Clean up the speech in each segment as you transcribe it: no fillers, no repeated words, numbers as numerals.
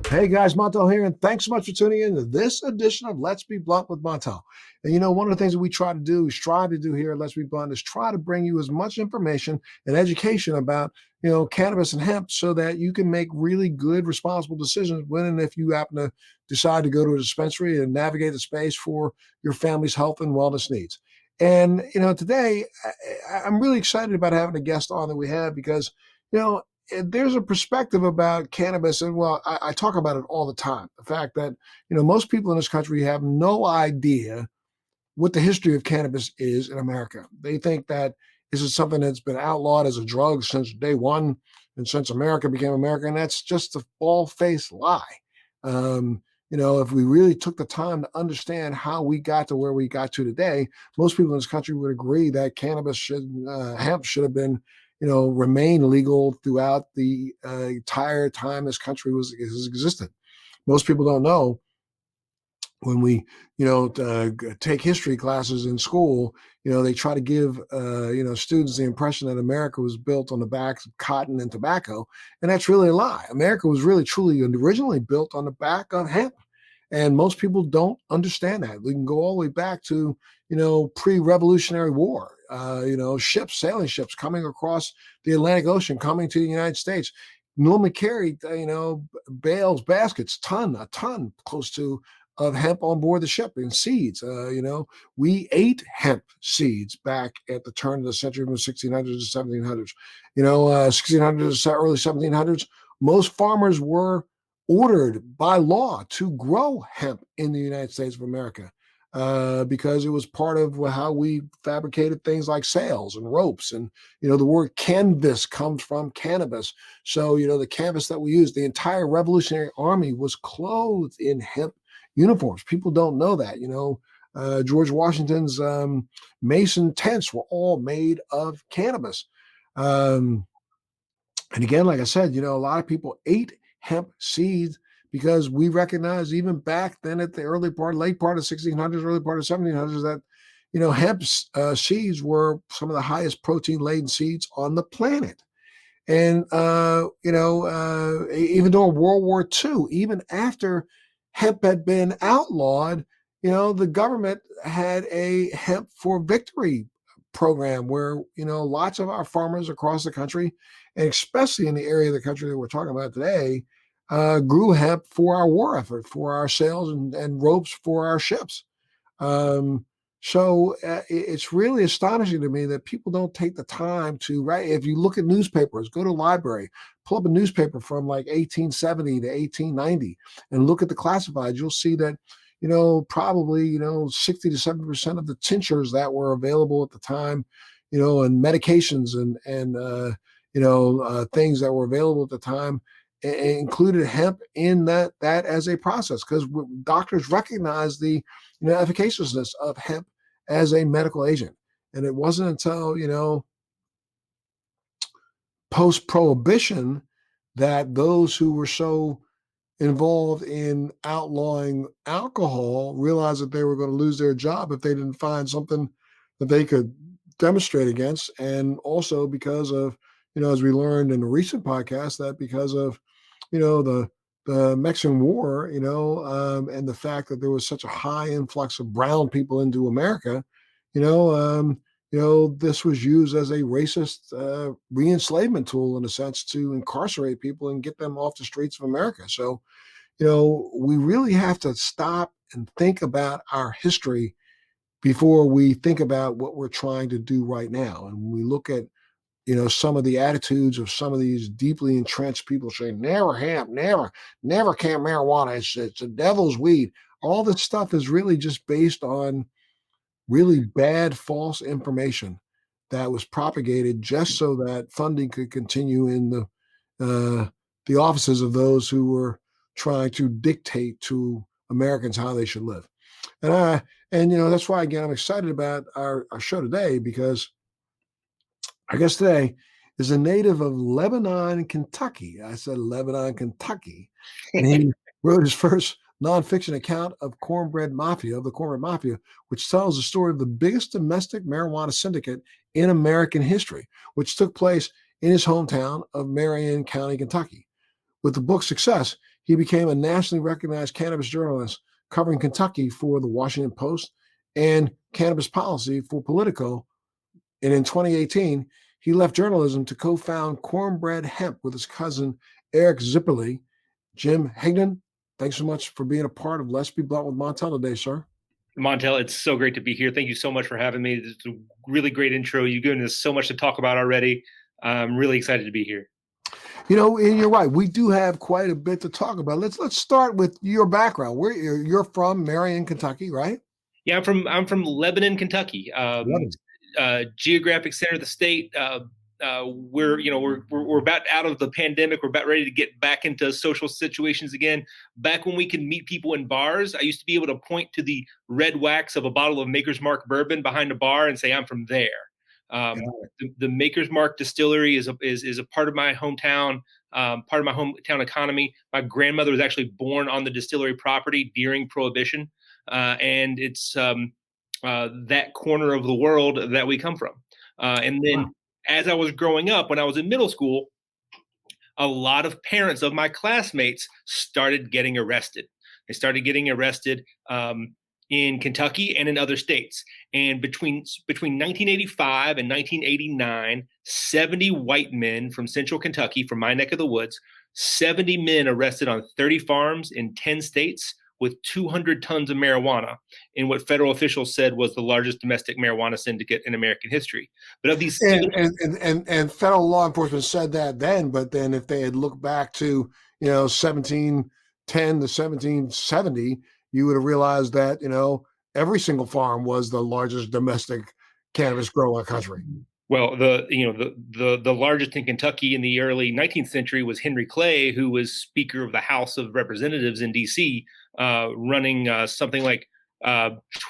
Hey guys, Montel here, and thanks so much for tuning in to this edition of Let's Be Blunt with Montel. And one of the things that we strive to do here at Let's Be Blunt is try to bring you as much information and education about, cannabis and hemp so that you can make really good, responsible decisions when and if you happen to decide to go to a dispensary and navigate the space for your family's health and wellness needs. And, today I'm really excited about having a guest on that we have because, there's a perspective about cannabis, and I talk about it all the time. The fact that, most people in this country have no idea what the history of cannabis is in America. They think that this is something that's been outlawed as a drug since day one and since America became America, and that's just a bald-faced lie. If we really took the time to understand how we got to where we got to today, most people in this country would agree that hemp should have been remain legal throughout the entire time this country has existed. Most people don't know when we, take history classes in school, they try to give, students the impression that America was built on the backs of cotton and tobacco. And that's really a lie. America was really, truly originally built on the back of hemp. And most people don't understand that. We can go all the way back to, pre-Revolutionary War, sailing ships coming across the Atlantic Ocean, coming to the United States, normally carried, bales, baskets, a ton close to of hemp on board the ship and seeds. We ate hemp seeds back at the turn of the century from the 1600s to 1700s. 1600s to early 1700s, most farmers were ordered by law to grow hemp in the United States of America because it was part of how we fabricated things like sails and ropes. And, the word canvas comes from cannabis. So, the canvas that we use, the entire Revolutionary Army was clothed in hemp uniforms. People don't know that. George Washington's Mason tents were all made of cannabis. And again, like I said, a lot of people ate hemp seeds because we recognize even back then at the late part of the 1600s, early part of 1700s, that, hemp seeds were some of the highest protein laden seeds on the planet. And, even during World War II, even after hemp had been outlawed, the government had a hemp for victory program where, lots of our farmers across the country, and especially in the area of the country that we're talking about today, grew hemp for our war effort, for our sails and ropes for our ships. So it's really astonishing to me that people don't take the time to, right? If you look at newspapers, go to a library, pull up a newspaper from like 1870 to 1890 and look at the classifieds, you'll see that, probably, 60 to 70% of the tinctures that were available at the time, and medications and things that were available at the time included hemp in that as a process, because doctors recognize the efficaciousness of hemp as a medical agent. And it wasn't until post-prohibition that those who were so involved in outlawing alcohol realized that they were going to lose their job if they didn't find something that they could demonstrate against. And also because of, as we learned in a recent podcast, that because of the Mexican War, and the fact that there was such a high influx of brown people into America, this was used as a racist re-enslavement tool, in a sense, to incarcerate people and get them off the streets of America. So, we really have to stop and think about our history before we think about what we're trying to do right now. And when we look at some of the attitudes of some of these deeply entrenched people saying, never hemp, never can marijuana. It's the devil's weed. All this stuff is really just based on really bad, false information that was propagated just so that funding could continue in the offices of those who were trying to dictate to Americans how they should live. And that's why, again, I'm excited about our show today, because our guest today is a native of Lebanon, Kentucky. I said Lebanon, Kentucky. And he wrote his first nonfiction account of the Cornbread Mafia, which tells the story of the biggest domestic marijuana syndicate in American history, which took place in his hometown of Marion County, Kentucky. With the book's success, he became a nationally recognized cannabis journalist covering Kentucky for the Washington Post and cannabis policy for Politico. And in 2018, he left journalism to co-found Cornbread Hemp with his cousin, Eric Zipperly. Jim Higdon, thanks so much for being a part of Let's Be Blunt with Montel today, sir. Montel, it's so great to be here. Thank you so much for having me. It's a really great intro. You've given us so much to talk about already. I'm really excited to be here. You know, and you're right. We do have quite a bit to talk about. Let's start with your background. Where you're from, Marion, Kentucky, right? Yeah, I'm from Lebanon, Kentucky. Geographic center of the state. We're about out of the pandemic. We're about ready to get back into social situations again. Back when we could meet people in bars, I used to be able to point to the red wax of a bottle of Maker's Mark bourbon behind a bar and say, I'm from there. The Maker's Mark distillery is a part of my hometown, part of my hometown economy. My grandmother was actually born on the distillery property during Prohibition, and it's that corner of the world that we come from. And then as I was growing up, when I was in middle school, a lot of parents of my classmates started getting arrested. They started getting arrested in Kentucky and in other states. And between 1985 and 1989, 70 white men from central Kentucky, from my neck of the woods, 70 men arrested on 30 farms in 10 states with 200 tons of marijuana in what federal officials said was the largest domestic marijuana syndicate in American history. But of these, and federal law enforcement said that then, but then if they had looked back to 1710 to 1770, you would have realized that every single farm was the largest domestic cannabis grower in the country. Well, the largest in Kentucky in the early 19th century was Henry Clay, who was Speaker of the House of Representatives in D.C., running something like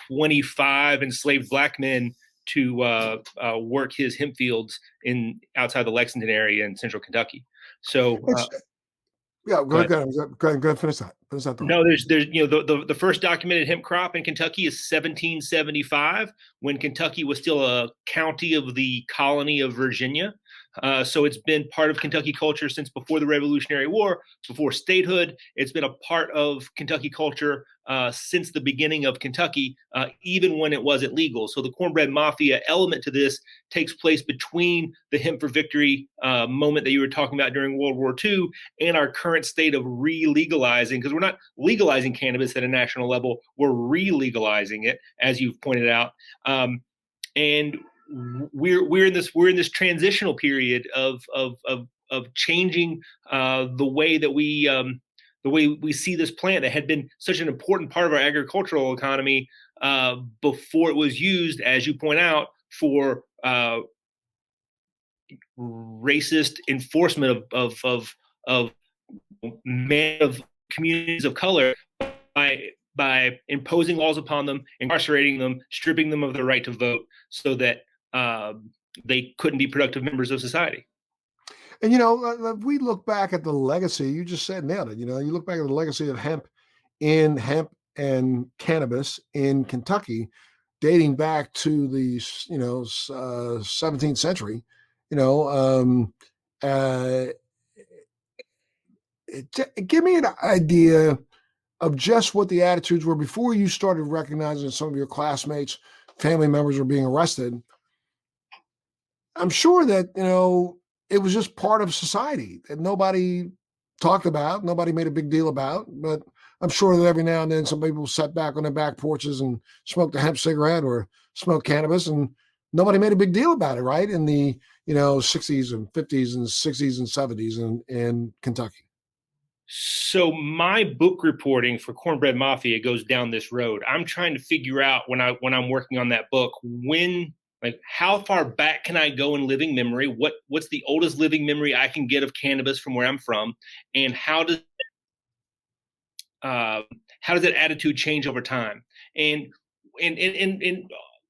25 enslaved black men to work his hemp fields outside the Lexington area in central Kentucky. So. Go ahead. Finish that. No, there's the first documented hemp crop in Kentucky is 1775, when Kentucky was still a county of the colony of Virginia. So it's been part of Kentucky culture since before the Revolutionary War, before statehood. It's been a part of Kentucky culture since the beginning of Kentucky, even when it wasn't legal. So the Cornbread Mafia element to this takes place between the Hemp for Victory moment that you were talking about during World War II and our current state of re-legalizing, because we're not legalizing cannabis at a national level, we're re-legalizing it, as you've pointed out. And we're in this transitional period of changing the way that we see this plant that had been such an important part of our agricultural economy before it was used, as you point out, for racist enforcement of communities of color by imposing laws upon them, incarcerating them, stripping them of their right to vote, so that they couldn't be productive members of society. And if we look back at the legacy, you just nailed it. You look back at the legacy of hemp and cannabis in Kentucky, dating back to the 17th century. Give me an idea of just what the attitudes were before you started recognizing some of your classmates, family members were being arrested. I'm sure that, it was just part of society that nobody talked about, nobody made a big deal about, but I'm sure that every now and then some people sat back on their back porches and smoked a hemp cigarette or smoked cannabis, and nobody made a big deal about it, right? In the, 60s and 50s and 60s and 70s in Kentucky. So my book reporting for Cornbread Mafia goes down this road. I'm trying to figure out when I'm working on that book, how far back can I go in living memory? What's the oldest living memory I can get of cannabis from where I'm from, and how does that attitude change over time? And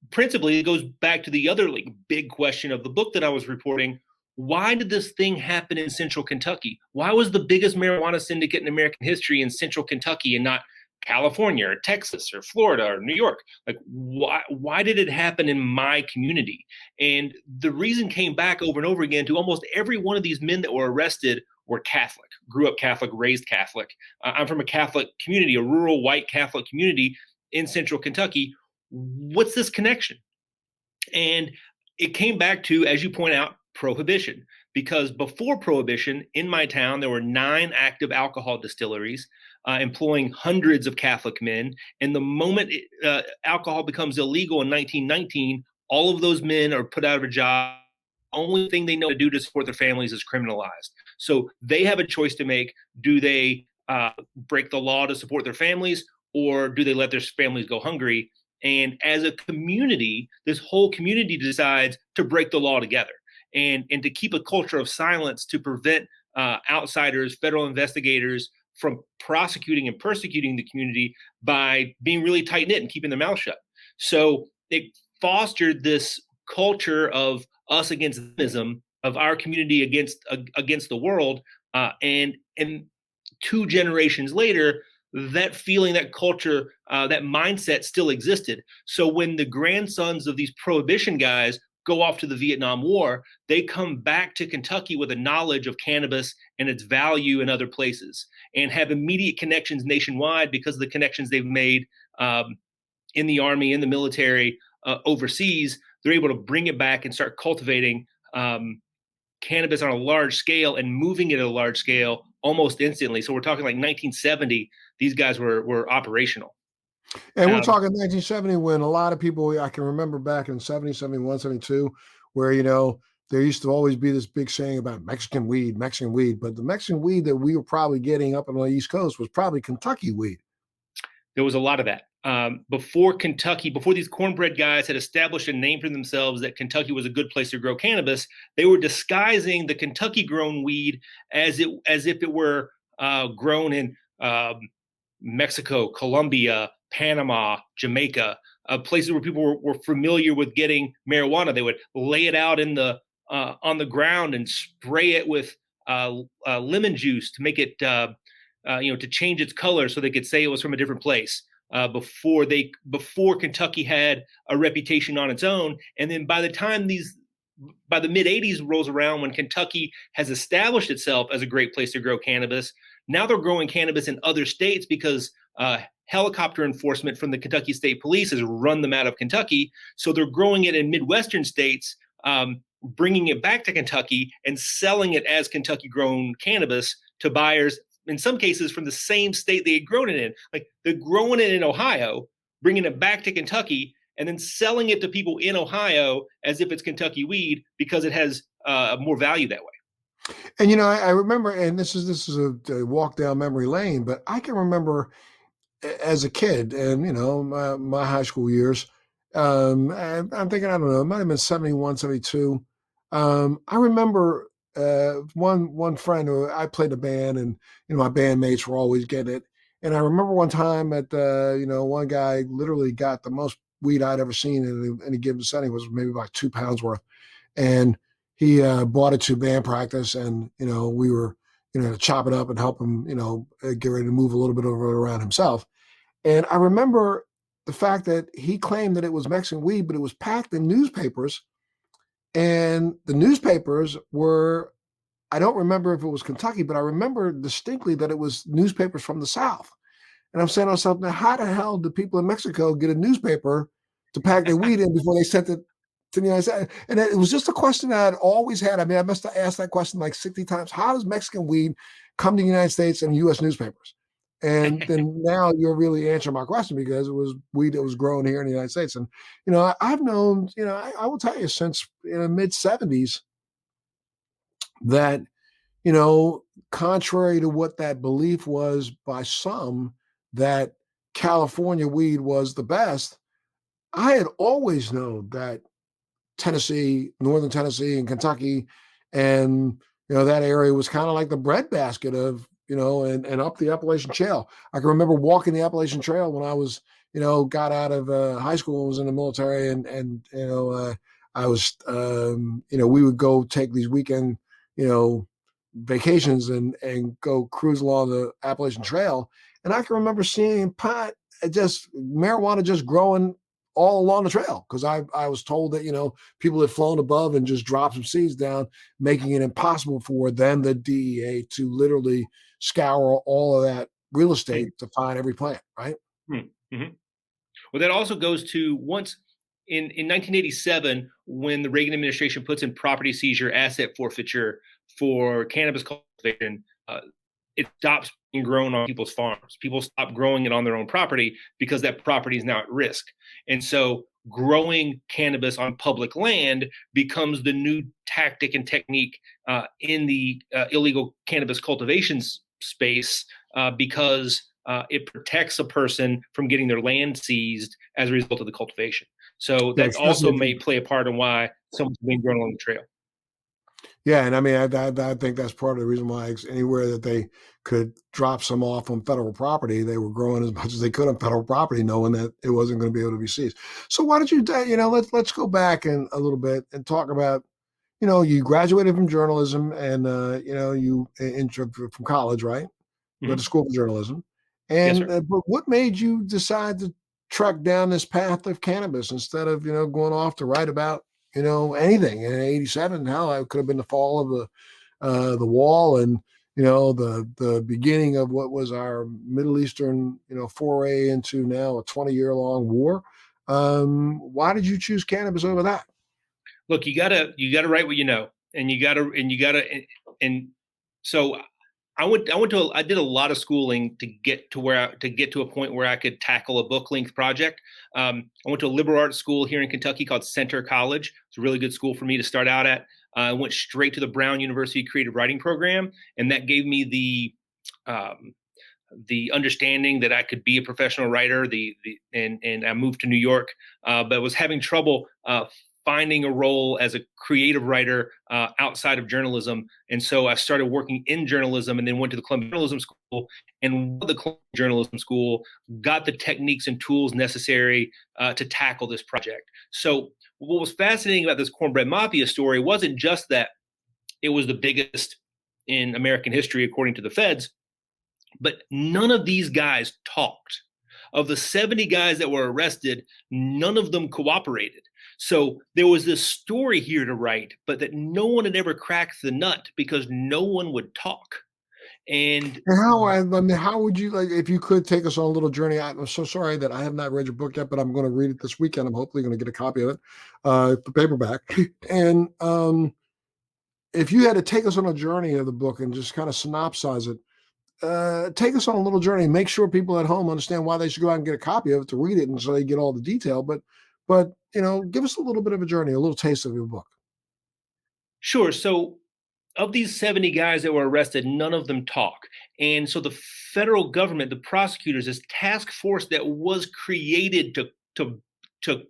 principally, it goes back to the other big question of the book that I was reporting. Why did this thing happen in central Kentucky? Why was the biggest marijuana syndicate in American history in central Kentucky and not California or Texas or Florida or New York. Like, why did it happen in my community? And the reason came back over and over again to almost every one of these men that were arrested were Catholic, grew up Catholic, raised Catholic. I'm from a Catholic community, a rural white Catholic community in central Kentucky. What's this connection? And it came back to, as you point out, prohibition. Because before prohibition, in my town, there were 9 active alcohol distilleries employing hundreds of Catholic men. And the moment alcohol becomes illegal in 1919, all of those men are put out of a job. Only thing they know to do to support their families is criminalized. So they have a choice to make. Do they break the law to support their families, or do they let their families go hungry? And as a community, this whole community decides to break the law together and to keep a culture of silence to prevent outsiders, federal investigators from prosecuting and persecuting the community by being really tight-knit and keeping their mouth shut. So it fostered this culture of us against them, of our community against the world. And 2 generations later, that feeling, that culture, that mindset still existed. So when the grandsons of these prohibition guys go off to the Vietnam War, they come back to Kentucky with a knowledge of cannabis and its value in other places, and have immediate connections nationwide because of the connections they've made in the Army, in the military, overseas. They're able to bring it back and start cultivating cannabis on a large scale and moving it at a large scale almost instantly. So we're talking like 1970, these guys were operational. And we're talking 1970, when a lot of people, I can remember back in 70, 71, 72, where, there used to always be this big saying about Mexican weed, but the Mexican weed that we were probably getting up on the East Coast was probably Kentucky weed. There was a lot of that. Before these cornbread guys had established a name for themselves that Kentucky was a good place to grow cannabis, they were disguising the Kentucky grown weed as if it were grown in Mexico, Colombia, Panama, Jamaica, places where people were familiar with getting marijuana. They would lay it out on the ground and spray it with lemon juice to make it to change its color so they could say it was from a different place. Before Kentucky had a reputation on its own. And then by the mid 80s rolls around, when Kentucky has established itself as a great place to grow cannabis, now they're growing cannabis in other states because helicopter enforcement from the Kentucky State Police has run them out of Kentucky. So they're growing it in Midwestern states, bringing it back to Kentucky and selling it as Kentucky grown cannabis to buyers, in some cases from the same state they had grown it in. Like, they're growing it in Ohio, bringing it back to Kentucky, and then selling it to people in Ohio as if it's Kentucky weed because it has more value that way. And, I remember, and this is a walk down memory lane, but I can remember as a kid and, my high school years, and I'm thinking, I don't know, it might've been 71, 72. I remember one friend who I played a band, and my bandmates were always getting it. And I remember one time at one guy literally got the most weed I'd ever seen in any given setting, was maybe about 2 pounds worth, and he bought it to band practice, and we were to chop it up and help him get ready to move a little bit over around himself. And I remember the fact that he claimed that it was Mexican weed, but it was packed in newspapers. And the newspapers were, I don't remember if it was Kentucky, but I remember distinctly that it was newspapers from the South. And I'm saying to myself, now, how the hell did people in Mexico get a newspaper to pack their weed in before they sent it to the United States? And it was just a question that I'd always had. I mean, I must have asked that question like 60 times. How does Mexican weed come to the United States and U.S. newspapers? And then now you're really answering my question, because it was weed that was grown here in the United States. And, I've known, I will tell you, since in the mid 70s that, contrary to what that belief was by some, that California weed was the best, I had always known that Tennessee, northern Tennessee and Kentucky, and, that area was kind of like the breadbasket of, and up the Appalachian Trail. I can remember walking the Appalachian Trail when I was, got out of high school and was in the military, and I was, we would go take these weekend, vacations and go cruise along the Appalachian Trail. And I can remember seeing pot, just marijuana just growing all along the trail, because I was told that, people had flown above and just dropped some seeds down, making it impossible for them, the DEA, to literally scour all of that real estate to find every plant, right? Mm-hmm. Well, that also goes to once in 1987, when the Reagan administration puts in property seizure, asset forfeiture for cannabis cultivation, it stops being grown on people's farms. People stop growing it on their own property because that property is now at risk. And so growing cannabis on public land becomes the new tactic and technique in the illegal cannabis cultivation space, because it protects a person from getting their land seized as a result of the cultivation. So Yeah, that also may play a part in why someone's being grown along the trail. Yeah, and I mean, I think that's part of the reason why anywhere that they could drop some off on federal property, they were growing as much as they could on federal property, knowing that it wasn't going to be able to be seized. So why don't you, let's go back a little bit and talk about, you graduated from journalism, and from college, right? You went to school for journalism, Yes, and sir. but what made you decide to truck down this path of cannabis instead of going off to write about anything? In '87, hell, it could have been the fall of the wall, and the beginning of what was our Middle Eastern foray into now a 20-year-long war. Why did you choose cannabis over that? Look, you gotta write what you know, and and so I did a lot of schooling to get to a point where I could tackle a book length project. I went to a liberal arts school here in Kentucky called Center College. It's a really good school for me to start out at. I went straight to the Brown University Creative Writing Program, and that gave me the understanding that I could be a professional writer. And I moved to New York, but I was having trouble finding a role as a creative writer outside of journalism. And so I started working in journalism, and then went to the Columbia Journalism School. And the Columbia Journalism School got the techniques and tools necessary to tackle this project. So what was fascinating about this Cornbread Mafia story wasn't just that it was the biggest in American history, according to the feds, but none of these guys talked. Of the 70 guys that were arrested, none of them cooperated. So there was this story here to write, but that no one had ever cracked the nut because no one would talk. And how would you, like, if you could take us on a little journey? I'm so sorry that I have not read your book yet, but I'm going to read it this weekend. I'm hopefully going to get a copy of it, the paperback. And if you had to take us on a journey of the book and just kind of synopsize it, take us on a little journey. Make sure people at home understand why they should go out and get a copy of it to read it, and so they get all the detail. But give us a little bit of a journey, a little taste of your book. sure. So of these 70 guys that were arrested, none of them talk. And so the federal government, the prosecutors, this task force that was created to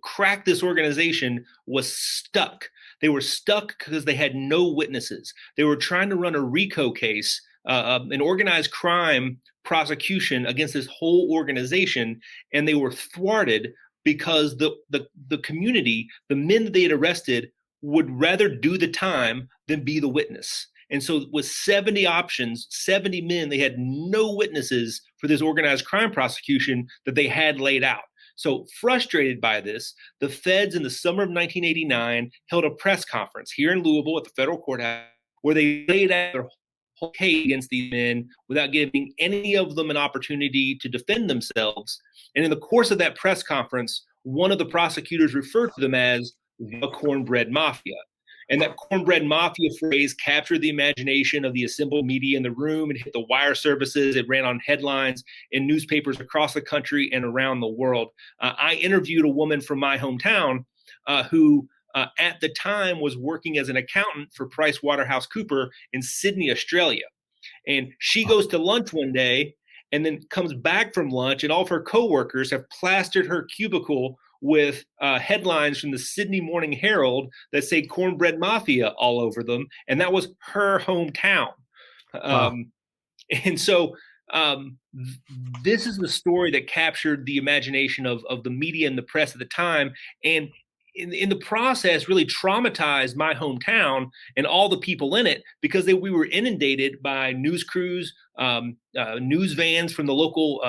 crack this organization, was stuck. They were stuck because they had no witnesses. They were trying to run a RICO case, an organized crime prosecution against this whole organization, and they were thwarted because the community, the men that they had arrested, would rather do the time than be the witness. And so with 70 options, 70 men, they had no witnesses for this organized crime prosecution that they had laid out. So frustrated by this, the feds in the summer of 1989 held a press conference here in Louisville at the federal courthouse, where they laid out their whole case against these men without giving any of them an opportunity to defend themselves. And in the course of that press conference, one of the prosecutors referred to them as the Cornbread Mafia. And that Cornbread Mafia phrase captured the imagination of the assembled media in the room. It hit the wire services. It ran on headlines in newspapers across the country and around the world. I interviewed a woman from my hometown who at the time was working as an accountant for PricewaterhouseCoopers in Sydney, Australia. And she goes to lunch one day and then comes back from lunch, and all of her coworkers have plastered her cubicle with headlines from the Sydney Morning Herald that say Cornbread Mafia all over them. And that was her hometown. Wow. And so this is the story that captured the imagination of the media and the press at the time. And in the process really traumatized my hometown and all the people in it, because we were inundated by news crews, news vans from the local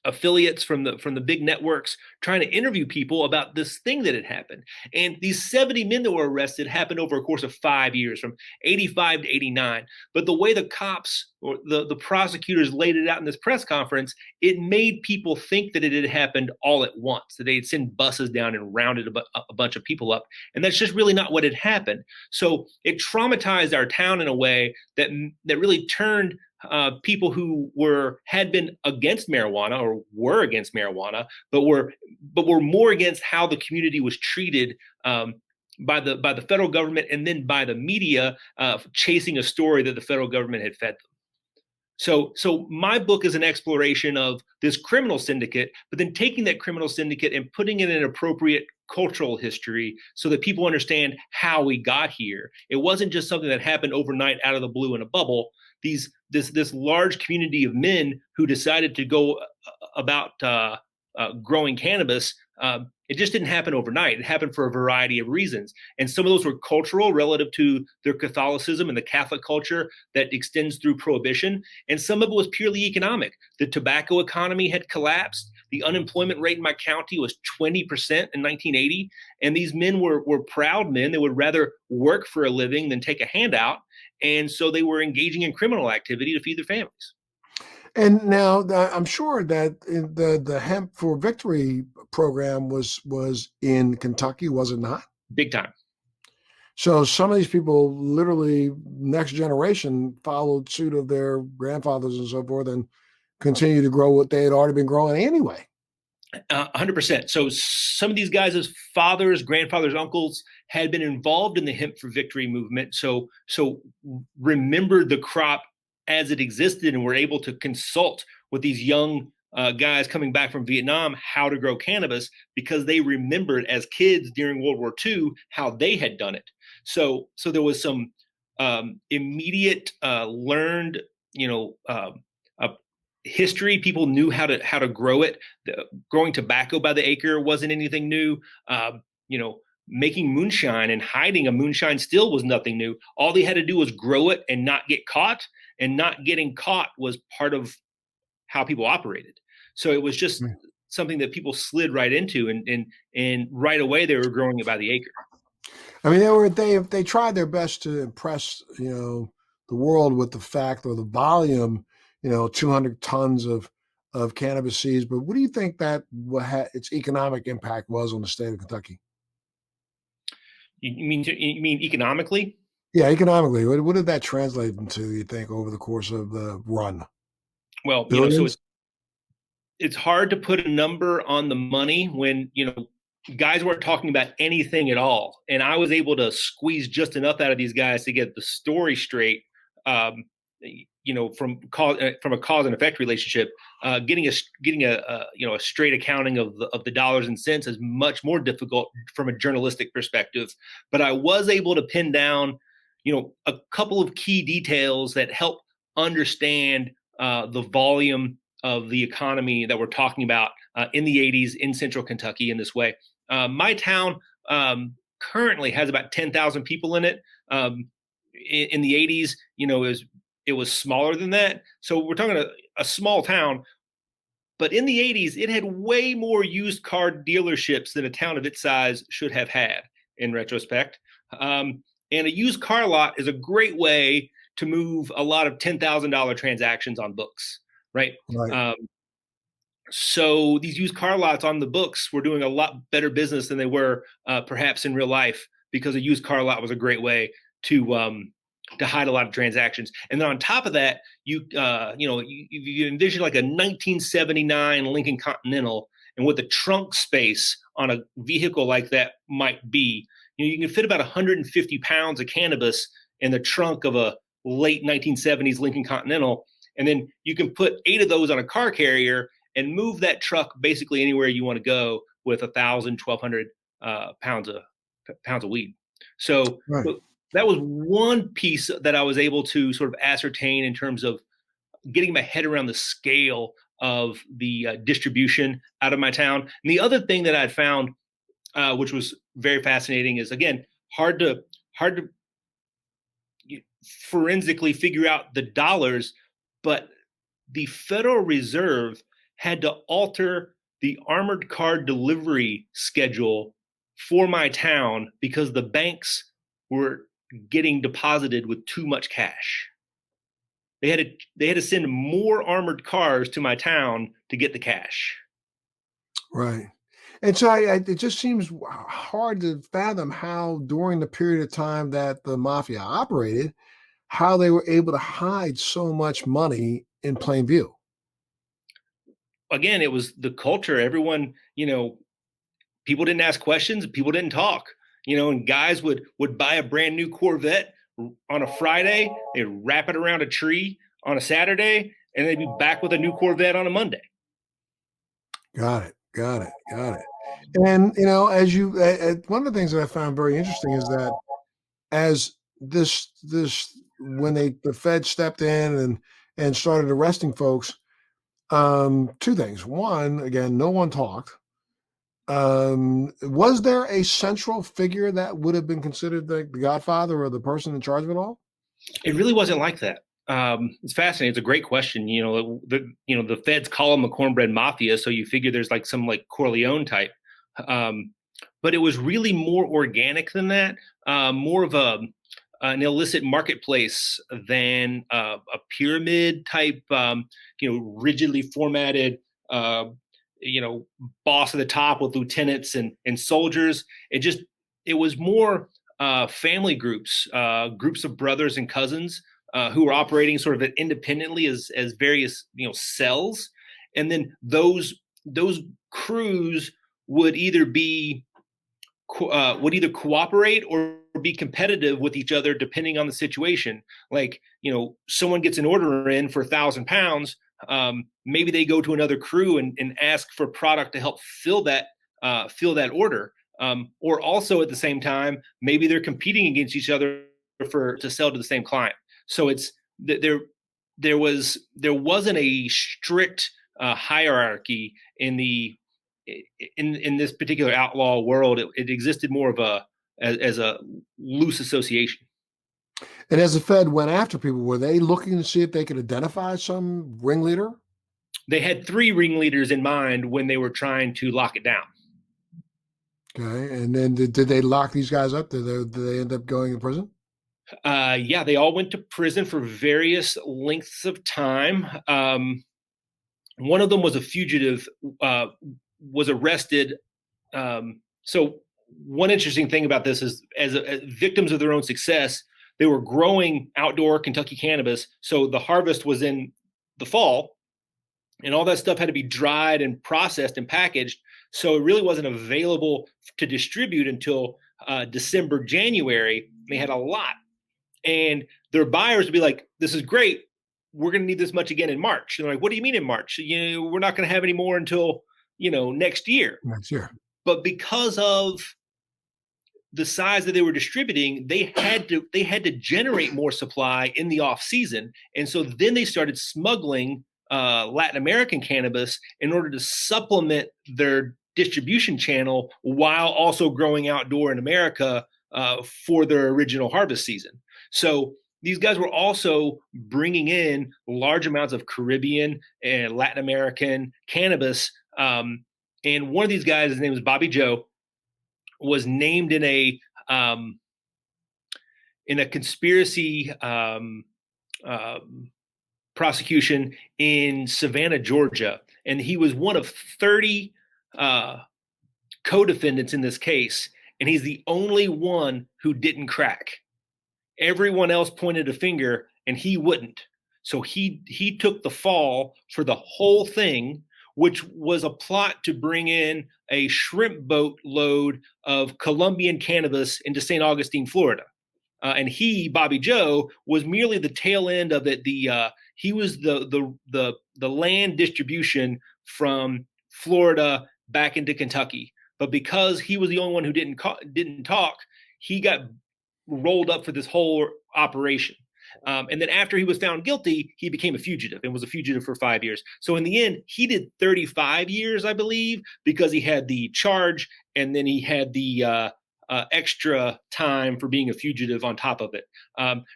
affiliates from the big networks trying to interview people about this thing that had happened. And these 70 men that were arrested happened over a course of 5 years, from 85 to 89. But the way the cops or the prosecutors laid it out in this press conference, it made people think that it had happened all at once, that they'd send buses down and rounded a bunch of people up. And that's just really not what had happened. So it traumatized our town in a way that really turned people who had been against marijuana or were against marijuana, but were more against how the community was treated by the federal government, and then by the media chasing a story that the federal government had fed them. So my book is an exploration of this criminal syndicate, but then taking that criminal syndicate and putting it in an appropriate cultural history so that people understand how we got here. It wasn't just something that happened overnight out of the blue in a bubble. This large community of men who decided to go about growing cannabis, it just didn't happen overnight. It happened for a variety of reasons. And some of those were cultural, relative to their Catholicism and the Catholic culture that extends through prohibition. And some of it was purely economic. The tobacco economy had collapsed. The unemployment rate in my county was 20% in 1980. And these men were proud men. They would rather work for a living than take a handout. And so they were engaging in criminal activity to feed their families. And now I'm sure that the Hemp for Victory program was in Kentucky, was it not? Big time. So some of these people, literally next generation, followed suit of their grandfathers and so forth and continue to grow what they had already been growing anyway. 100%. So some of these guys' fathers, grandfathers, uncles had been involved in the Hemp for Victory movement. So remembered the crop as it existed and were able to consult with these young guys coming back from Vietnam how to grow cannabis, because they remembered as kids during World War II how they had done it. So there was some immediate learned, history. People knew how to grow it. Growing tobacco by the acre wasn't anything new. Making moonshine and hiding a moonshine still was nothing new. All they had to do was grow it and not get caught. And not getting caught was part of how people operated. So it was just something that people slid right into, and right away they were growing it by the acre. I mean, they tried their best to impress, the world with the fact or the volume, 200 tons of cannabis seeds. But what do you think that its economic impact was on the state of Kentucky? You mean economically? Yeah, economically. What did that translate into, you think, over the course of the run? Well, so it's hard to put a number on the money when, guys weren't talking about anything at all. And I was able to squeeze just enough out of these guys to get the story straight, from a cause and effect relationship. Getting a straight accounting of the dollars and cents is much more difficult from a journalistic perspective. But I was able to pin down a couple of key details that help understand the volume of the economy that we're talking about in the 80s in central Kentucky in this way. My town currently has about 10,000 people in it. In the 80s, it was smaller than that. So we're talking a small town. But in the 80s, it had way more used car dealerships than a town of its size should have had, in retrospect. And a used car lot is a great way to move a lot of $10,000 transactions on books, right? So these used car lots on the books were doing a lot better business than they were perhaps in real life, because a used car lot was a great way to hide a lot of transactions. And then on top of that, you envision like a 1979 Lincoln Continental, and what the trunk space on a vehicle like that might be. You can fit about 150 pounds of cannabis in the trunk of a late 1970s Lincoln Continental. And then you can put 8 of those on a car carrier and move that truck basically anywhere you want to go with 1,000, 1,200 pounds of weed. So that was one piece that I was able to sort of ascertain in terms of getting my head around the scale of the distribution out of my town. And the other thing that I found which was very fascinating, is again hard to forensically figure out the dollars, but the Federal Reserve had to alter the armored car delivery schedule for my town because the banks were getting deposited with too much cash. They had to send more armored cars to my town to get the cash. Right. And so it just seems hard to fathom how, during the period of time that the mafia operated, how they were able to hide so much money in plain view. Again, it was the culture. Everyone, people didn't ask questions. People didn't talk. And guys would buy a brand new Corvette on a Friday. They'd wrap it around a tree on a Saturday, and they'd be back with a new Corvette on a Monday. Got it. And as you, one of the things that I found very interesting is that as this when the Fed stepped in and started arresting folks, two things. One, again, no one talked. Was there a central figure that would have been considered the godfather or the person in charge of it all? It really wasn't like that. It's fascinating. It's a great question. The feds call them the Cornbread Mafia, so you figure there's like some like Corleone type. But it was really more organic than that. More of an illicit marketplace than a pyramid type. Rigidly formatted. Boss at the top with lieutenants and soldiers. It was more family groups, groups of brothers and cousins who were operating sort of independently as various cells, and then those crews would either cooperate or be competitive with each other depending on the situation. Like someone gets an order in for £1,000. Maybe they go to another crew and ask for product to help fill that order. Or also at the same time, maybe they're competing against each other to sell to the same client. So there wasn't a strict hierarchy in this particular outlaw world. It existed more of as a loose association. And as the Fed went after people, were they looking to see if they could identify some ringleader? They had 3 ringleaders in mind when they were trying to lock it down. Okay. And then did they lock these guys up? Did they end up going to prison? Yeah, they all went to prison for various lengths of time. One of them was a fugitive, was arrested. So one interesting thing about this is as victims of their own success, they were growing outdoor Kentucky cannabis. So the harvest was in the fall, and all that stuff had to be dried and processed and packaged. So it really wasn't available to distribute until December, January. They had a lot. And their buyers would be like, this is great. We're going to need this much again in March. And they're like, what do you mean in March? We're not going to have any more until, next year. Next year. But because of the size that they were distributing, they had to generate more supply in the off season. And so then they started smuggling Latin American cannabis in order to supplement their distribution channel while also growing outdoor in America for their original harvest season. So these guys were also bringing in large amounts of Caribbean and Latin American cannabis. And one of these guys, his name is Bobby Joe, was named in a conspiracy prosecution in Savannah, Georgia. And he was one of 30 co-defendants in this case. And he's the only one who didn't crack. Everyone else pointed a finger and he wouldn't. So he took the fall for the whole thing, which was a plot to bring in a shrimp boat load of Colombian cannabis into St. Augustine, Florida. And Bobby Joe, was merely the tail end of it. He was the land distribution from Florida back into Kentucky. But because he was the only one who didn't talk, he got rolled up for this whole operation. And then after he was found guilty, he became a fugitive and was a fugitive for 5 years. So in the end, he did 35 years, I believe, because he had the charge and then he had the extra time for being a fugitive on top of it.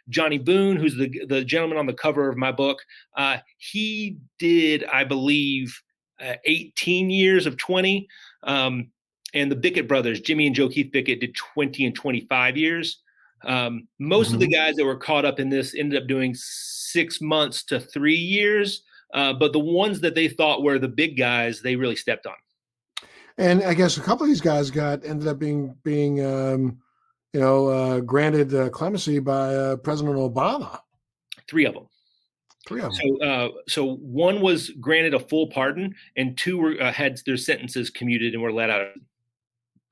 Johnny Boone, who's the gentleman on the cover of my book, he did, I believe, 18 years of 20. And the Bickett brothers, Jimmy and Joe Keith Bickett, did 20 and 25 years. Most of the guys that were caught up in this ended up doing 6 months to 3 years. But the ones that they thought were the big guys, they really stepped on. And I guess a couple of these guys ended up being granted clemency by President Obama. 3 of them. 3 of them. So one was granted a full pardon, and 2 had their sentences commuted and were let out.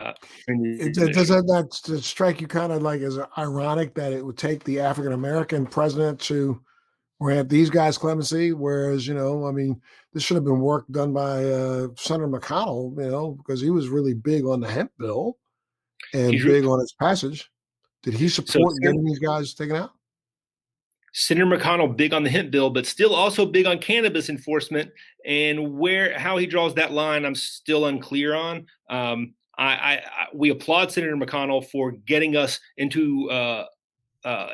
Does that strike you kind of like as ironic that it would take the African American president to grant these guys clemency, whereas this should have been work done by Senator McConnell, because he was really big on the hemp bill and big on its passage. Did he support getting these guys taken out? Senator McConnell big on the hemp bill, but still also big on cannabis enforcement, and how he draws that line, I'm still unclear on. We applaud Senator McConnell for getting us into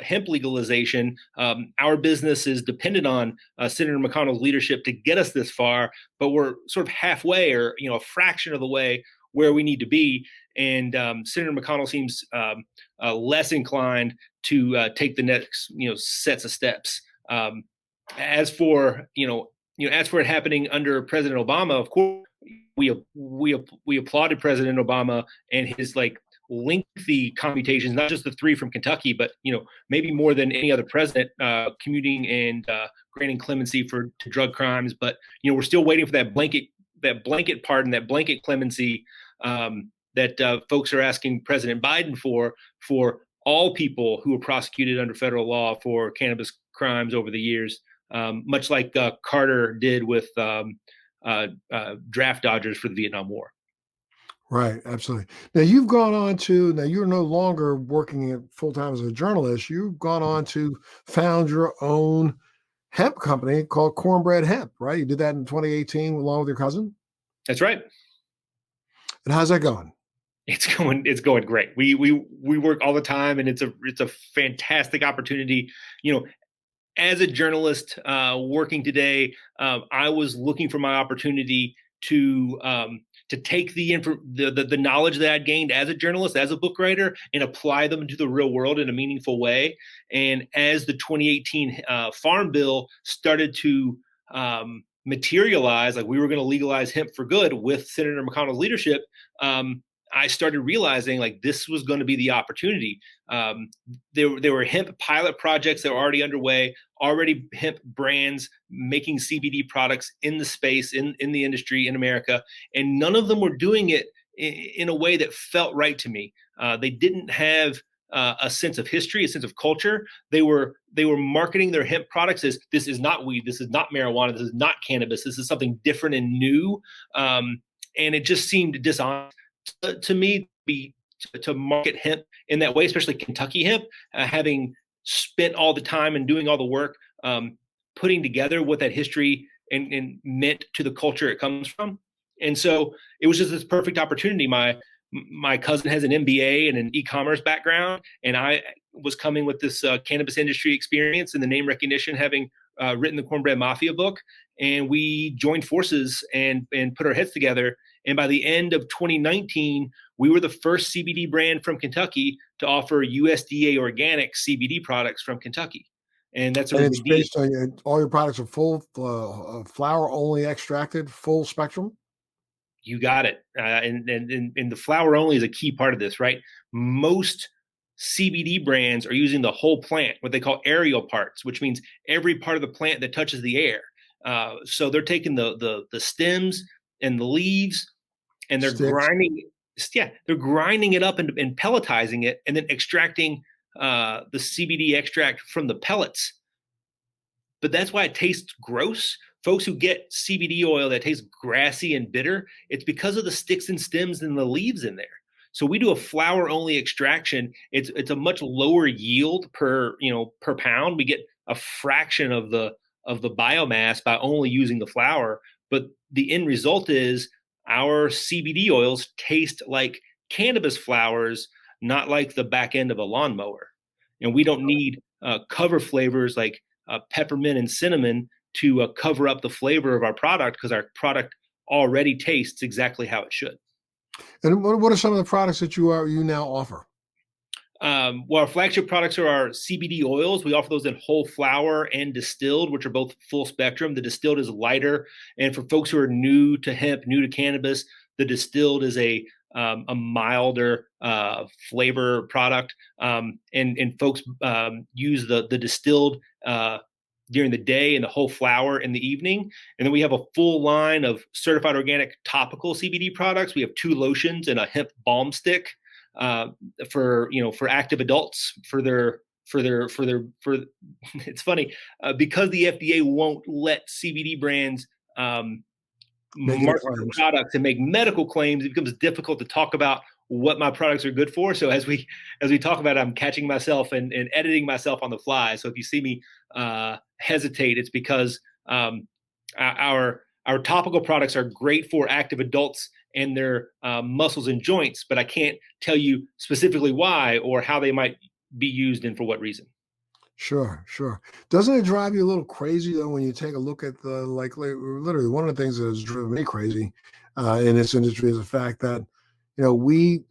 hemp legalization. Our business is dependent on Senator McConnell's leadership to get us this far, but we're sort of halfway, or a fraction of the way where we need to be. And Senator McConnell seems less inclined to take the next sets of steps. As for it happening under President Obama, of course, we applauded President Obama and his lengthy commutations, not just the 3 from Kentucky, but maybe more than any other president, commuting and granting clemency to drug crimes. But we're still waiting for that blanket pardon, that blanket clemency that folks are asking President Biden for all people who were prosecuted under federal law for cannabis crimes over the years, much like Carter did with draft dodgers for the Vietnam War. Right, absolutely. Now you're no longer working full-time as a journalist. You've gone on to found your own hemp company called Cornbread Hemp, right? You did that in 2018 along with your cousin? That's right. And how's that going? It's going great. We work all the time, and it's a fantastic opportunity. As a journalist working today, I was looking for my opportunity to take the knowledge that I'd gained as a journalist, as a book writer, and apply them to the real world in a meaningful way. And as the 2018 Farm Bill started to materialize, we were going to legalize hemp for good with Senator McConnell's leadership, I started realizing this was going to be the opportunity. There were hemp pilot projects that were already underway, already hemp brands making CBD products in the space, in the industry in America, and none of them were doing it in a way that felt right to me. They didn't have a sense of history, a sense of culture. They were marketing their hemp products as, this is not weed, this is not marijuana, this is not cannabis, this is something different and new. And it just seemed dishonest to me to market hemp in that way, especially Kentucky hemp, having spent all the time and doing all the work, putting together what that history and meant to the culture it comes from. And so it was just this perfect opportunity. My cousin has an MBA and an e-commerce background, and I was coming with this cannabis industry experience and the name recognition, having written the Cornbread Mafia book. And we joined forces and put our heads together. And by the end of 2019, we were the first CBD brand from Kentucky to offer USDA organic CBD products from Kentucky. And that's it's based on all your products are full flower only extracted, full spectrum. You got it. And the flower only is a key part of this, right? Most CBD brands are using the whole plant, what they call aerial parts, which means every part of the plant that touches the air. So they're taking the stems and the leaves, and they're grinding it up and pelletizing it, and then extracting the CBD extract from the pellets. But that's why it tastes gross. Folks who get CBD oil that tastes grassy and bitter, it's because of the sticks and stems and the leaves in there. So we do a flower only extraction. It's a much lower yield per pound. We get a fraction of the biomass by only using the flower. But the end result is our CBD oils taste like cannabis flowers, not like the back end of a lawnmower. And we don't need cover flavors like peppermint and cinnamon to cover up the flavor of our product, because our product already tastes exactly how it should. And what are some of the products that you now offer? Well, our flagship products are our CBD oils. We offer those in whole flower and distilled, which are both full spectrum. The distilled is lighter, and for folks who are new to hemp, new to cannabis, the distilled is a milder flavor product. And folks use the distilled during the day and the whole flower in the evening. And then we have a full line of certified organic topical CBD products. We have 2 lotions and a hemp balm stick for active adults it's funny because the FDA won't let CBD brands market their products and make medical claims. It becomes difficult to talk about what my products are good for. So as we talk about it, I'm catching myself and editing myself on the fly. So if you see me hesitate, it's because our topical products are great for active adults and their muscles and joints, but I can't tell you specifically why or how they might be used and for what reason. Sure. Doesn't it drive you a little crazy though when you take a look at the literally one of the things that has driven me crazy in this industry is the fact that we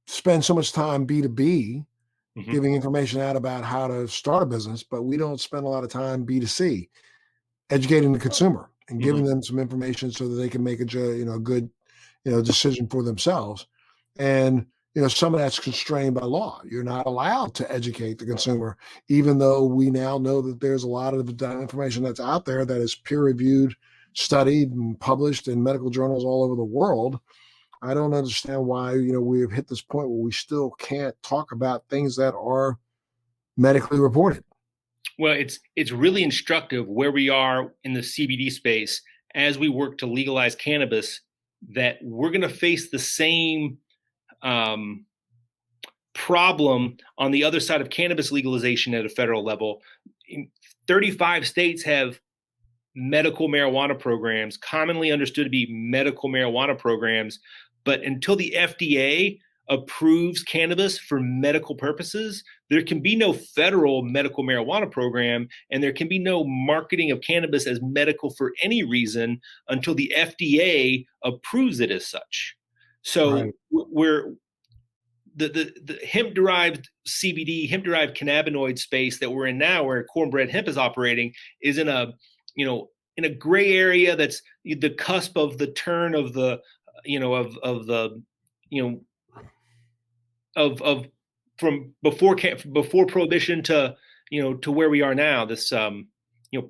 spend so much time B2B giving information out about how to start a business, but we don't spend a lot of time B2C educating the consumer and giving them some information so that they can make a good decision for themselves. And some of that's constrained by law. You're not allowed to educate the consumer, even though we now know that there's a lot of information that's out there that is peer-reviewed, studied, and published in medical journals all over the world. I don't understand why we have hit this point where we still can't talk about things that are medically reported. Well, it's really instructive where we are in the CBD space as we work to legalize cannabis, that we're going to face the same problem on the other side of cannabis legalization at a federal level. 35 states have medical marijuana programs, commonly understood to be medical marijuana programs. But until the FDA approves cannabis for medical purposes, there can be no federal medical marijuana program, and there can be no marketing of cannabis as medical for any reason until the FDA approves it as such. So we're the hemp-derived CBD, hemp-derived cannabinoid space that we're in now, where Cornbread Hemp is operating, is in a gray area that's the cusp of the turn of the from before prohibition to where we are now, this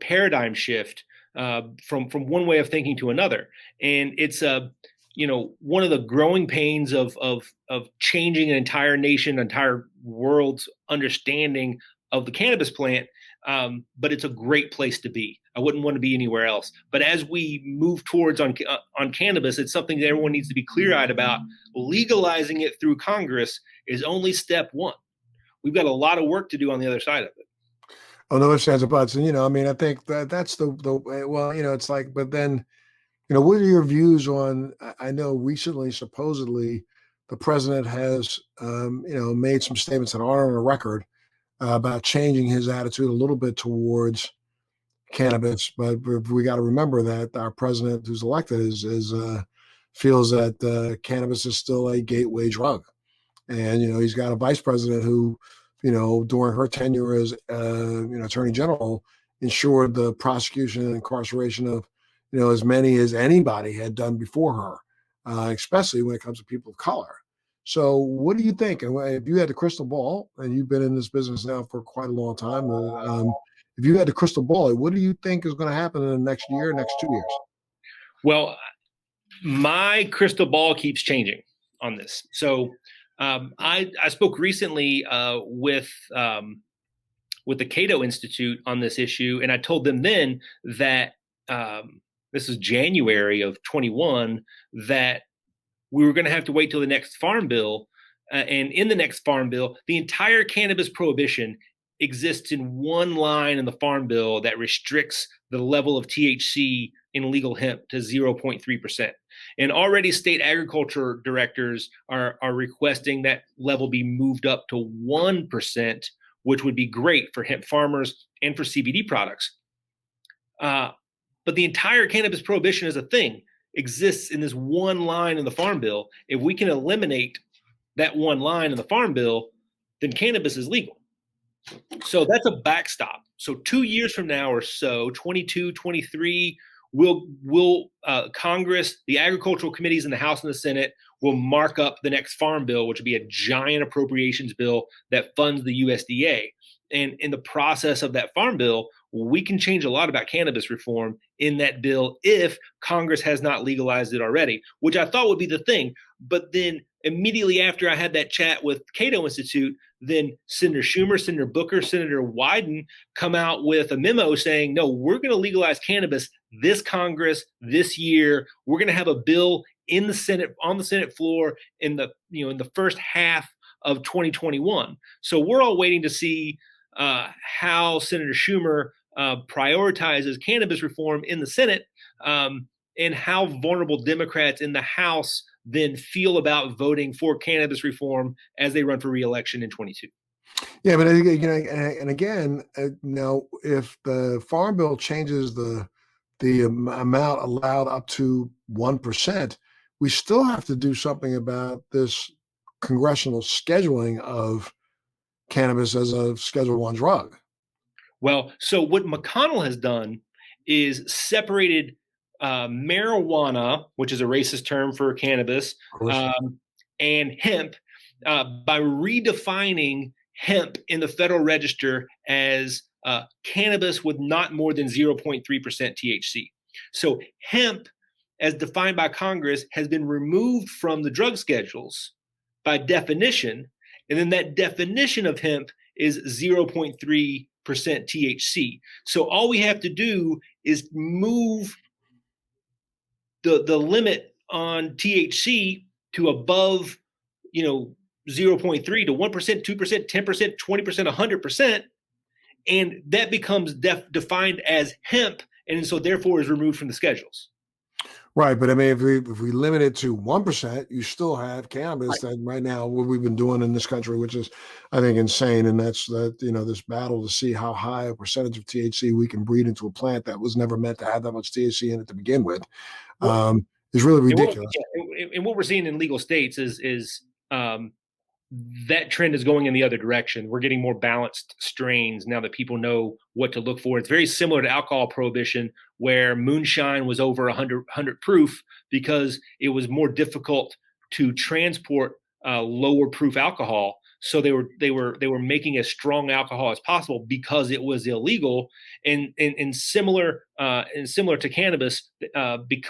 paradigm shift from one way of thinking to another. And it's one of the growing pains of changing an entire nation, entire world's understanding of the cannabis plant. But it's a great place to be. I wouldn't want to be anywhere else. But as we move towards on cannabis, it's something that everyone needs to be clear-eyed about. Legalizing it through Congress is only step one. We've got a lot of work to do on the other side of it. On the other side of butts, and I think that's the well, it's like, but then, what are your views on? I know recently, supposedly, the president has, made some statements that aren't on the record about changing his attitude a little bit towards cannabis, but we got to remember that our president, who's elected, feels that cannabis is still a gateway drug, and he's got a vice president who, during her tenure as attorney general, ensured the prosecution and incarceration of as many as anybody had done before her, especially when it comes to people of color. So what do you think? And if you had the crystal ball, and you've been in this business now for quite a long time, if you had the crystal ball, what do you think is going to happen in the next year, next 2 years? Well, my crystal ball keeps changing on this. So I spoke recently with the Cato Institute on this issue, and I told them then that this is January of 21, that we were going to have to wait till the next farm bill. And in the next farm bill, the entire cannabis prohibition exists in one line in the Farm Bill that restricts the level of THC in legal hemp to 0.3%. And already state agriculture directors are requesting that level be moved up to 1%, which would be great for hemp farmers and for CBD products. But the entire cannabis prohibition as a thing exists in this one line in the Farm Bill. If we can eliminate that one line in the Farm Bill, then cannabis is legal. So that's a backstop. So 2 years from now or so, 22, 23, will Congress, the agricultural committees in the House and the Senate will mark up the next Farm Bill, which will be a giant appropriations bill that funds the USDA. And in the process of that Farm Bill, we can change a lot about cannabis reform in that bill if Congress has not legalized it already, which I thought would be the thing. But then immediately after I had that chat with Cato Institute, then Senator Schumer, Senator Booker, Senator Wyden come out with a memo saying, no, we're going to legalize cannabis this Congress this year. We're going to have a bill in the Senate, on the Senate floor in the first half of 2021. So we're all waiting to see how Senator Schumer prioritizes cannabis reform in the Senate, and how vulnerable Democrats in the House then feel about voting for cannabis reform as they run for re-election in 22. Yeah, but and again, now if the Farm Bill changes the amount allowed up to 1%, we still have to do something about this congressional scheduling of cannabis as a Schedule I drug. Well, so what McConnell has done is separated marijuana, which is a racist term for cannabis, and hemp by redefining hemp in the Federal Register as cannabis with not more than 0.3% THC. So hemp, as defined by Congress, has been removed from the drug schedules by definition, and then that definition of hemp is 0.3% THC. So all we have to do is move the limit on THC to above, 0.3 to 1%, 2%, 10%, 20%, 100%, and that becomes defined as hemp, and so therefore is removed from the schedules. Right, but I mean, if we limit it to 1%, you still have cannabis that right now what we've been doing in this country, which is, I think, insane, and that's this battle to see how high a percentage of THC we can breed into a plant that was never meant to have that much THC in it to begin with, is really ridiculous. And what we're seeing in legal states is that trend is going in the other direction. We're getting more balanced strains now that people know what to look for. It's very similar to alcohol prohibition, where moonshine was over 100 proof because it was more difficult to transport lower proof alcohol. So they were making as strong alcohol as possible because it was illegal. And similar to cannabis,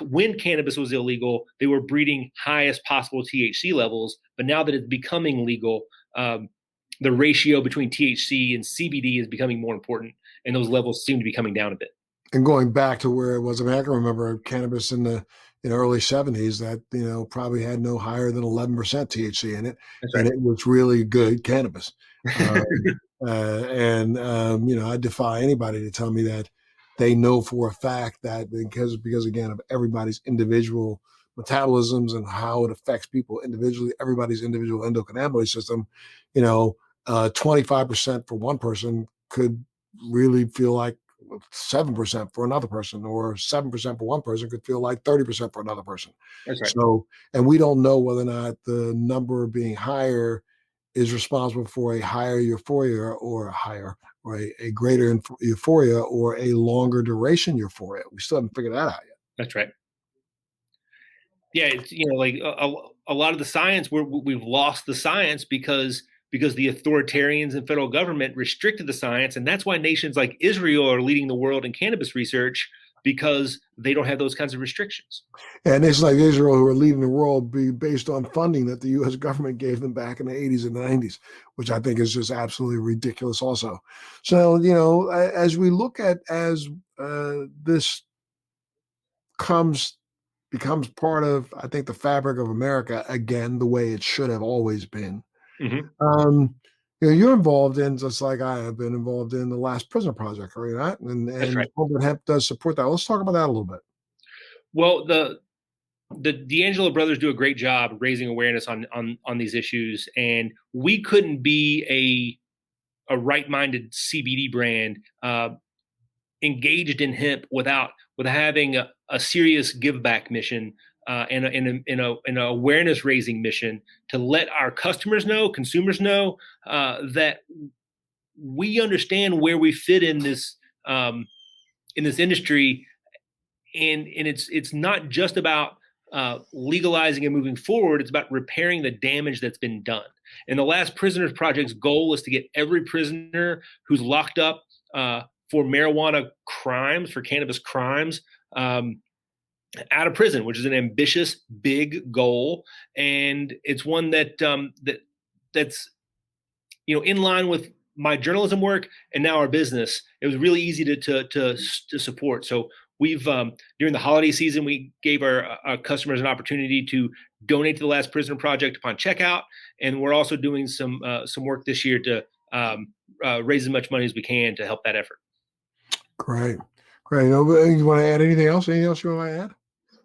when cannabis was illegal, they were breeding highest possible THC levels. But now that it's becoming legal, the ratio between THC and CBD is becoming more important, and those levels seem to be coming down a bit. And going back to where it was, I mean, I can remember cannabis in the early 70s that probably had no higher than 11% THC in it, and it was really good cannabis. I defy anybody to tell me that they know for a fact that because again of everybody's individual metabolisms and how it affects people individually, everybody's individual endocannabinoid system, 25% for one person could really feel like 7% for another person, or 7% for one person could feel like 30% for another person. That's right. So, and we don't know whether or not the number being higher is responsible for a higher euphoria or a greater euphoria or a longer duration euphoria. We still haven't figured that out yet. That's right. Yeah, it's like a lot of the science, we've lost the science because the authoritarians and federal government restricted the science. And that's why nations like Israel are leading the world in cannabis research, because they don't have those kinds of restrictions. And nations like Israel, who are leading the world, be based on funding that the U.S. government gave them back in the 80s and 90s, which I think is just absolutely ridiculous also. So, as we look at, as this becomes part of, I think, the fabric of America, again, the way it should have always been. Mm-hmm. you're involved in, just like I have been involved in, the Last Prisoner Project, are you not? That's And right. Cornbread Hemp does support that. Let's talk about that a little bit. Well, the D'Angelo brothers do a great job raising awareness on these issues, and we couldn't be a right-minded CBD brand engaged in hemp without having a serious give back mission and an awareness raising mission to let our customers know, consumers know that we understand where we fit in this industry, and it's not just about legalizing and moving forward. It's about repairing the damage that's been done. And the Last Prisoners Project's goal is to get every prisoner who's locked up for marijuana crimes, for cannabis crimes, out of prison, which is an ambitious, big goal, and it's one that's in line with my journalism work and now our business. It was really easy to support. So we've during the holiday season, we gave our customers an opportunity to donate to the Last Prisoner Project upon checkout, and we're also doing some work this year to raise as much money as we can to help that effort. Great. You want to add anything else? Anything else you want to add?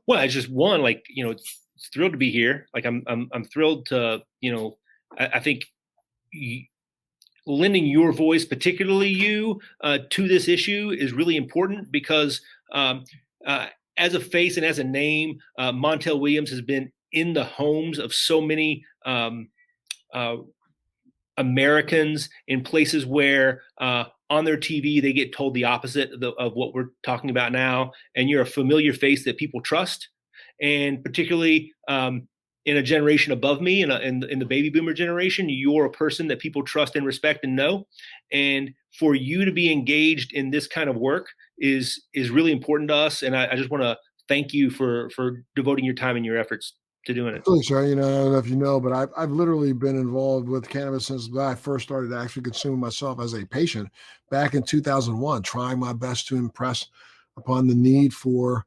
Well, it's just one, it's thrilled to be here. Like I'm thrilled to, I think lending your voice, particularly you, to this issue is really important because as a face and as a name, Montel Williams has been in the homes of so many Americans in places where on their TV, they get told the opposite of what we're talking about now. And you're a familiar face that people trust. And particularly in a generation above me, in the baby boomer generation, you're a person that people trust and respect and know. And for you to be engaged in this kind of work is really important to us. And I just want to thank you for devoting your time and your efforts to doing it. Absolutely, sir. I don't know if you know, but I've literally been involved with cannabis since I first started to actually consume myself as a patient back in 2001, trying my best to impress upon the need for,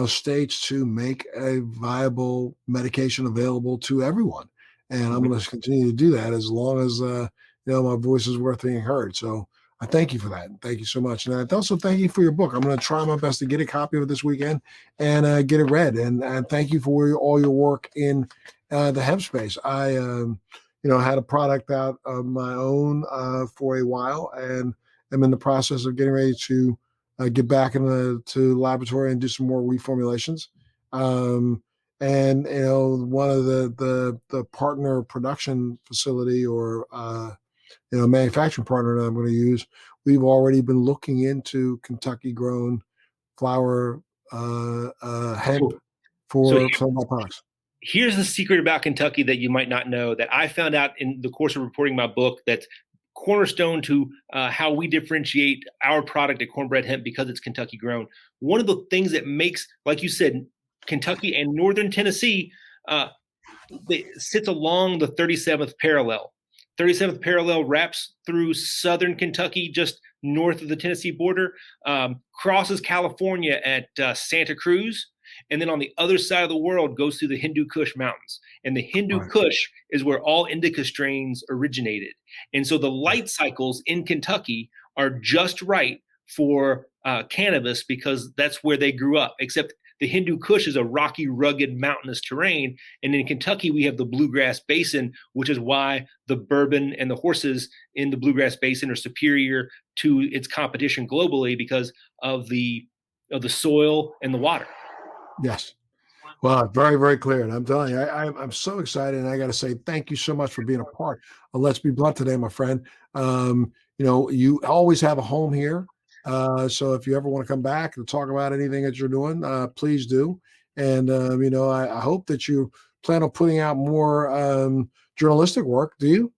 states to make a viable medication available to everyone. And I'm going to continue to do that as long as, my voice is worth being heard. So I thank you for that. Thank you so much. And I also thank you for your book. I'm going to try my best to get a copy of it this weekend and get it read. And thank you for all your work in the hemp space. I, had a product out of my own for a while, and I'm in the process of getting ready to get back into the laboratory and do some more reformulations. And one of the partner production facility or manufacturing partner that I'm going to use, we've already been looking into Kentucky-grown flower hemp for some of my products. Here's the secret about Kentucky that you might not know that I found out in the course of reporting my book that's cornerstone to how we differentiate our product at Cornbread Hemp because it's Kentucky grown. One of the things that makes, like you said, Kentucky and northern Tennessee sits along the 37th parallel. 37th parallel wraps through southern Kentucky, just north of the Tennessee border, crosses California at Santa Cruz, and then on the other side of the world goes through the Hindu Kush Mountains. And the Hindu Kush is where all indica strains originated. And so the light cycles in Kentucky are just right for cannabis because that's where they grew up, except the Hindu Kush is a rocky, rugged, mountainous terrain. And in Kentucky, we have the Bluegrass Basin, which is why the bourbon and the horses in the Bluegrass Basin are superior to its competition globally because of the soil and the water. Yes. Well, very, very clear. And I'm telling you, I'm so excited. And I got to say, thank you so much for being a part of Let's Be Blunt today, my friend. You always have a home here. So if you ever want to come back and talk about anything that you're doing, please do. And, I hope that you plan on putting out more journalistic work. Do you?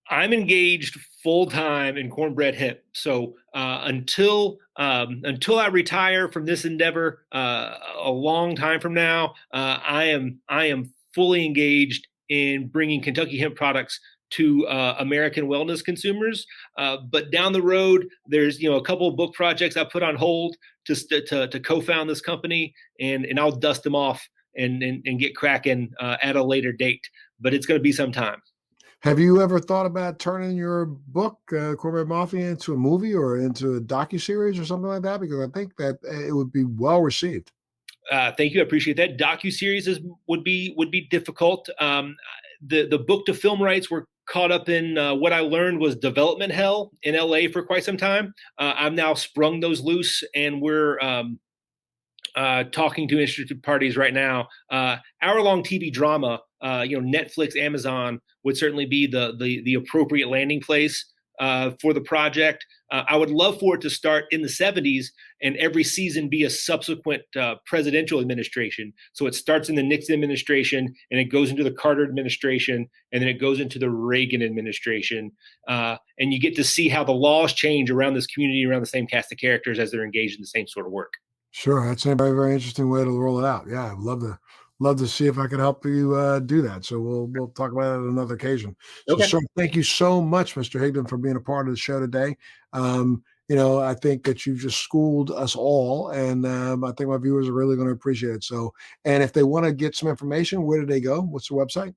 I'm engaged full-time in Cornbread Hemp. So until I retire from this endeavor a long time from now, I am fully engaged in bringing Kentucky hemp products to American wellness consumers. But down the road, there's a couple of book projects I put on hold to co-found this company, and I'll dust them off and get cracking at a later date. But it's going to be some time. Have you ever thought about turning your book, Cornbread Mafia, into a movie or into a docuseries or something like that? Because I think that it would be well received. Thank you. I appreciate that. Docu-series would be difficult. The book to film rights were caught up in what I learned was development hell in LA for quite some time. I've now sprung those loose, and we're talking to interested parties right now. Hour-long TV drama, Netflix, Amazon would certainly be the appropriate landing place for the project. I would love for it to start in the 70s and every season be a subsequent presidential administration. So it starts in the Nixon administration and it goes into the Carter administration and then it goes into the Reagan administration. And you get to see how the laws change around this community, around the same cast of characters as they're engaged in the same sort of work. Sure, that's a very, very interesting way to roll it out. Yeah, I'd love to see if I could help you do that. So we'll talk about it at another occasion. So, Okay. sir, thank you so much, Mr. Higdon, for being a part of the show today. I think that you've just schooled us all, and I think my viewers are really going to appreciate it. So, and if they want to get some information, where do they go? What's the website?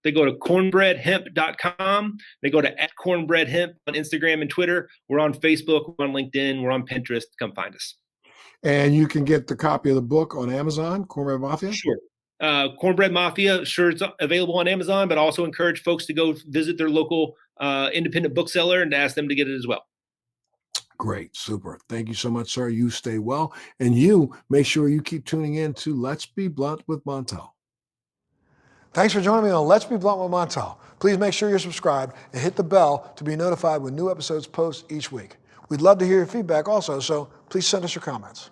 They go to cornbreadhemp.com. They go to @cornbreadhemp on Instagram and Twitter. We're on Facebook. We're on LinkedIn. We're on Pinterest. Come find us. And you can get the copy of the book on Amazon, Cornbread Mafia? Sure. Cornbread Mafia, sure, it's available on Amazon, but also encourage folks to go visit their local independent bookseller and ask them to get it as well. Great. Super. Thank you so much, sir. You stay well. And you make sure you keep tuning in to Let's Be Blunt with Montel. Thanks for joining me on Let's Be Blunt with Montel. Please make sure you're subscribed and hit the bell to be notified when new episodes post each week. We'd love to hear your feedback also, so please send us your comments.